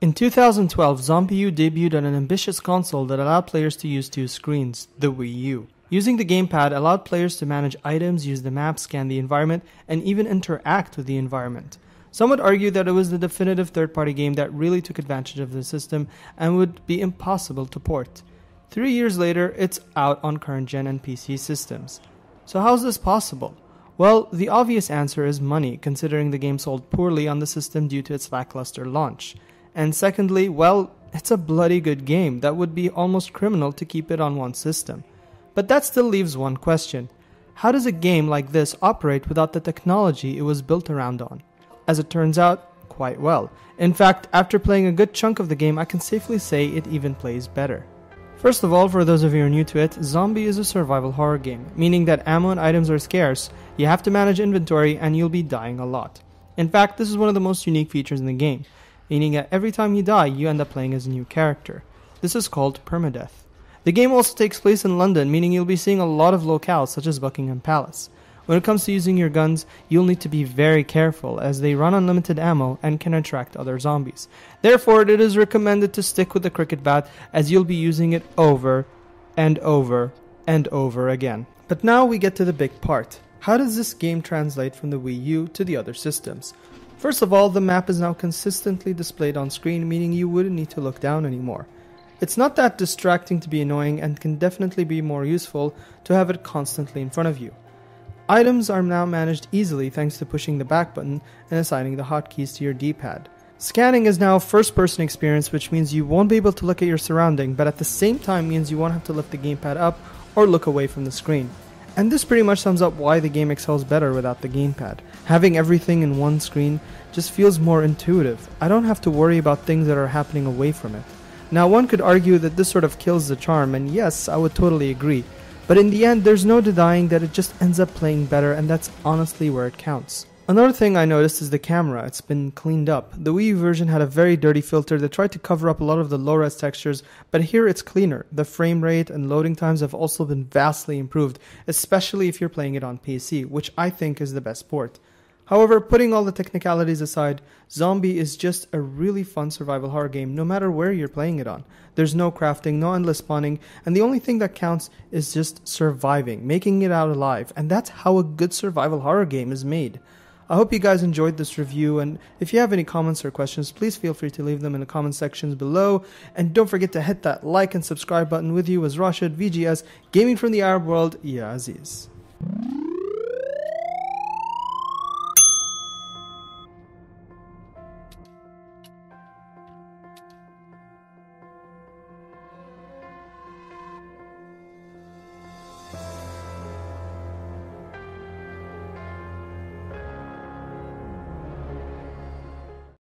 In 2012, Zombi debuted on an ambitious console that allowed players to use two screens, the Wii U. Using the Gamepad allowed players to manage items, use the map, scan the environment, and even interact with the environment. Some would argue that it was the definitive third-party game that really took advantage of the system and would be impossible to port. 3 years later, it's out on current-gen and PC systems. So how is this possible? Well, the obvious answer is money, considering the game sold poorly on the system due to its lackluster launch. And secondly, well, it's a bloody good game that would be almost criminal to keep it on one system. But that still leaves one question. How does a game like this operate without the technology it was built around on? As it turns out, quite well. In fact, after playing a good chunk of the game, I can safely say it even plays better. First of all, for those of you who are new to it, Zombi is a survival horror game, meaning that ammo and items are scarce, you have to manage inventory, and you'll be dying a lot. In fact, this is one of the most unique features in the game, meaning that every time you die, you end up playing as a new character. This is called permadeath. The game also takes place in London, meaning you'll be seeing a lot of locales such as Buckingham Palace. When it comes to using your guns, you'll need to be very careful as they run on limited ammo and can attract other zombies. Therefore, it is recommended to stick with the cricket bat as you'll be using it over and over and over again. But now we get to the big part. How does this game translate from the Wii U to the other systems? First of all, the map is now consistently displayed on screen, meaning you wouldn't need to look down anymore. It's not that distracting to be annoying and can definitely be more useful to have it constantly in front of you. Items are now managed easily thanks to pushing the back button and assigning the hotkeys to your D-pad. Scanning is now a first-person experience, which means you won't be able to look at your surrounding, but at the same time means you won't have to lift the gamepad up or look away from the screen. And this pretty much sums up why the game excels better without the gamepad. Having everything in one screen just feels more intuitive. I don't have to worry about things that are happening away from it. Now, one could argue that this sort of kills the charm, and yes, I would totally agree. But in the end, there's no denying that it just ends up playing better, and that's honestly where it counts. Another thing I noticed is the camera. It's been cleaned up. The Wii U version had a very dirty filter that tried to cover up a lot of the low-res textures, but here it's cleaner. The frame rate and loading times have also been vastly improved, especially if you're playing it on PC, which I think is the best port. However, putting all the technicalities aside, Zombi is just a really fun survival horror game no matter where you're playing it on. There's no crafting, no endless spawning, and the only thing that counts is just surviving, making it out alive, and that's how a good survival horror game is made. I hope you guys enjoyed this review, and if you have any comments or questions, please feel free to leave them in the comment sections below, and don't forget to hit that like and subscribe button. With you was Rashid, VGS, Gaming from the Arab World, Ya Aziz.